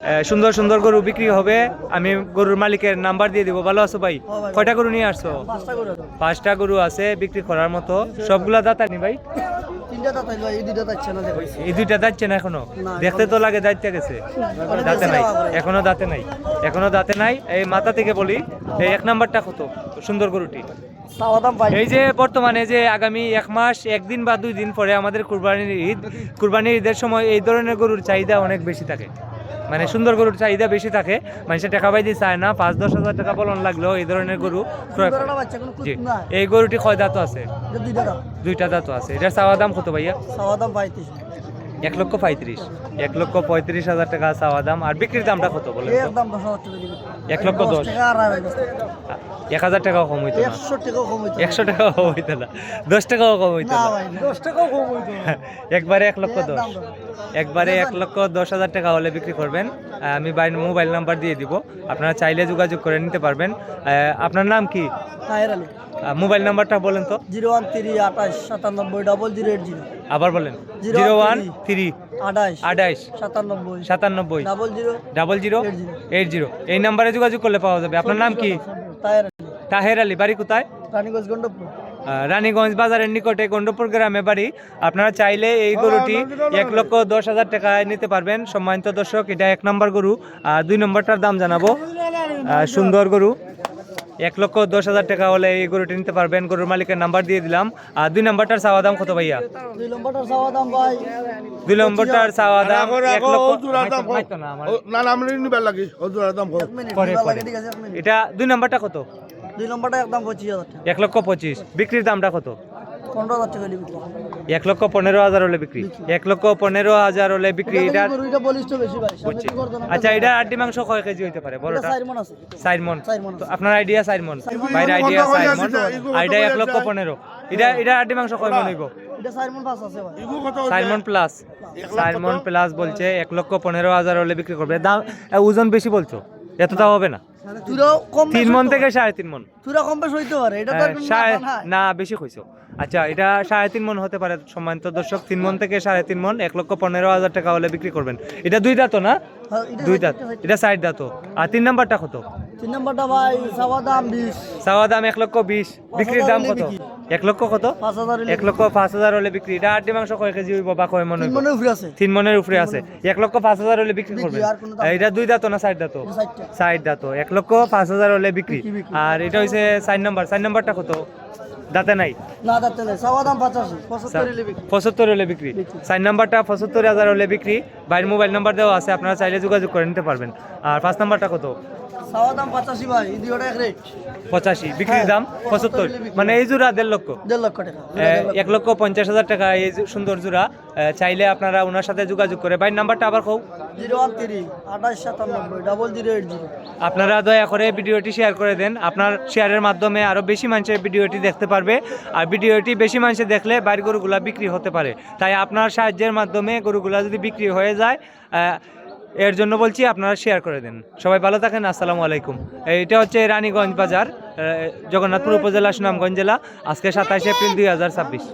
সুন্দর সুন্দর গরু বিক্রি হবে। আমি গরুর মালিকের নাম্বার দিয়ে দিব। ভালো আছো ভাই? কয়টা গরু নিয়ে আসছো? 5টা গরু আছে বিক্রি করার মতো। সবগুলা দাঁতানি ভাই? এই দুইটা দাঁতছে না এখনো? দেখতে তো লাগে দাঁততে গেছে। দাঁতে নাই এখনো, দাঁতে নাই এখনো, দাঁতে নাই। এই মাথা থেকে বলি, এই 1 নাম্বারটা কত সুন্দর গরুটি? এই যে বর্তমানে যে আগামী 1 মাস 1 দিন বা 2 দিন পরে আমাদের কুরবানির ঈদের সময় এই ধরনের গরুর চাহিদা অনেক বেশি থাকে। মানে সুন্দর গরুর চাহিদা বেশি থাকে, মানুষের টাকা পাইতে চায় না। 5-10 হাজার টাকা বলন লাগলো এই ধরনের গরু ক্রয় করে। জি, এই গরুটি কয় দাঁত আছে? 2টা দাঁত আছে। এটার চাওয়া দাম কত ভাইয়া? 1,35,000। 1,35,000 টাকা চাওয়া দাম। আর বিক্রির দামটা কত বলেন? 1,10,000। 1,000 টাকাও কম হইতো না? 100 টাকাও কম হইতো না? 10 টাকাও কম হইতো না? একবারে 1,10,000। একবারে 1,10,000 টাকা হলে বিক্রি করবেন। আমি মোবাইল নাম্বার দিয়ে দিব, আপনারা চাইলে যোগাযোগ করে নিতে পারবেন। আপনার নাম কি? মোবাইল নাম্বারটা বলেন তো। 01328970080। আবার বলেন। 0132897000080। এই নাম্বারে যোগাযোগ করলে পাওয়া যাবে। আপনার নাম কি? তাহের আলী। বাড়ি কোথায়? রানীগঞ্জ বাজারের নিকটে গন্ডপুর গ্রামে বাড়ি। আপনারা চাইলে এই গরুটি 1,10,000 টাকায় নিতে পারবেন। সম্মানিত দর্শক, এটা 1 নম্বর গরু। আর 2 নম্বরটার দাম জানাবো। সুন্দর গরু, 1,10,000 টাকা হলে এই গরুটি নিতে পারবেন। গরুর মালিকের নাম্বার দিয়ে দিলাম। আর 2 নম্বরটার চাওয়া দাম কত ভাইয়া? 2 নম্বরটার চাওয়া দাম ভাই, 2 নম্বরটার চাওয়া দাম 1 লক্ষ। এটা 2 নম্বরটা কত? 2 নম্বরটা একদম 25,000 টাকা। 1,25,000। বিক্রির দামটা কত? 15,000 টাকা বিক্রি। 1,15,000 হলে বিক্রি। 1,15,000 হলে বিক্রি। এটা বলিষ্ঠ বেশি ভাই। আচ্ছা, এটা আড্ডি মাংস কয় কেজি হইতে পারে? বড়টা 4 মণ আছে। 4 মণ। তো আপনার আইডিয়া 4 মণ, বাইরে আইডিয়া 4 মণ, আইডিয়া 1,15,000। এটা আড্ডি মাংস কয় মণ হইব? এটা 4 মণ প্লাস আছে ভাই। 4 মণ প্লাস। 4 মণ প্লাস বলছে। 1,15,000 হলে বিক্রি করবে। দাম ওজন বেশি বলছো, এতটা হবে না। 3 মণ থেকে 3.5 মণ। তুরা কম বেশ হইতে পারে, এটা তো না বেশি কইছো। আচ্ছা, এটা 3.5 মণ হতে পারে। সম্মানিত দর্শক, 3 মণ থেকে 3.5 মণ, 1,15,000 টাকা হলে বিক্রি করবেন। এটা 2 দাঁত না? 2 দাঁত। এটা 4 দাঁত। আর 3 নাম্বারটা কত? 3 নম্বরটা ভাই চাওয়া দাম 20। চাওয়া দাম 1,20,000। বিক্রির দাম কত? 1 লক্ষ কত? 1,05,000 হলে বিক্রি। এটা আড্ডি মাংস কয় কেজি হইব বা কয় মণ হইব? 3 মণের উপরে আছে। 3 মণের উপরে আছে। 1,05,000 হলে বিক্রি করবেন। এটা 2 দাঁত না 4 দাঁত? 4 দাঁত। 1,05,000 হলে বিক্রি। আর এটা হইছে 4 নাম্বার। 4 নাম্বারটা কত? দাঁতে নাই? না দাঁতে নাই। চাওয়া দাম 85, 75 হলে বিক্রি। 75 হলে বিক্রি। 4 নাম্বারটা 75,000 হলে বিক্রি। বাইরের মোবাইল নাম্বার দেওয়া আছে, আপনারা চাইলে যোগাযোগ করে নিতে পারবেন। আর 5 নাম্বারটা কত? চাওয়া দাম 85 ভাই, এই দুইটা এক রেট। 85, বিক্রির দাম 75। মানে এই জোড়া 1.5 লক্ষ। 1.5 লক্ষ টাকা। 1,50,000 টাকা এই সুন্দর জোড়া। চাইলে আপনারা ওনার সাথে যোগাযোগ করে। বাইরের নাম্বারটা আবার কও। 01328970080। আপনারা দয়া করে ভিডিওটি শেয়ার করে দেন। আপনার শেয়ারের মাধ্যমে আরও বেশি মানুষের ভিডিওটি দেখতে পারবে। আর ভিডিওটি বেশি মানুষে দেখলে বাইরের গরুগুলা বিক্রি হতে পারে। তাই আপনার সাহায্যের মাধ্যমে গরুগুলা যদি বিক্রি হয়ে যায়, এর জন্য বলছি আপনারা শেয়ার করে দেন। সবাই ভালো থাকেন। আসসালামু আলাইকুম। এটা হচ্ছে রানীগঞ্জ বাজার, জগন্নাথপুর উপজেলা, সুনামগঞ্জ জেলা। আজকে 27 এপ্রিল 2026।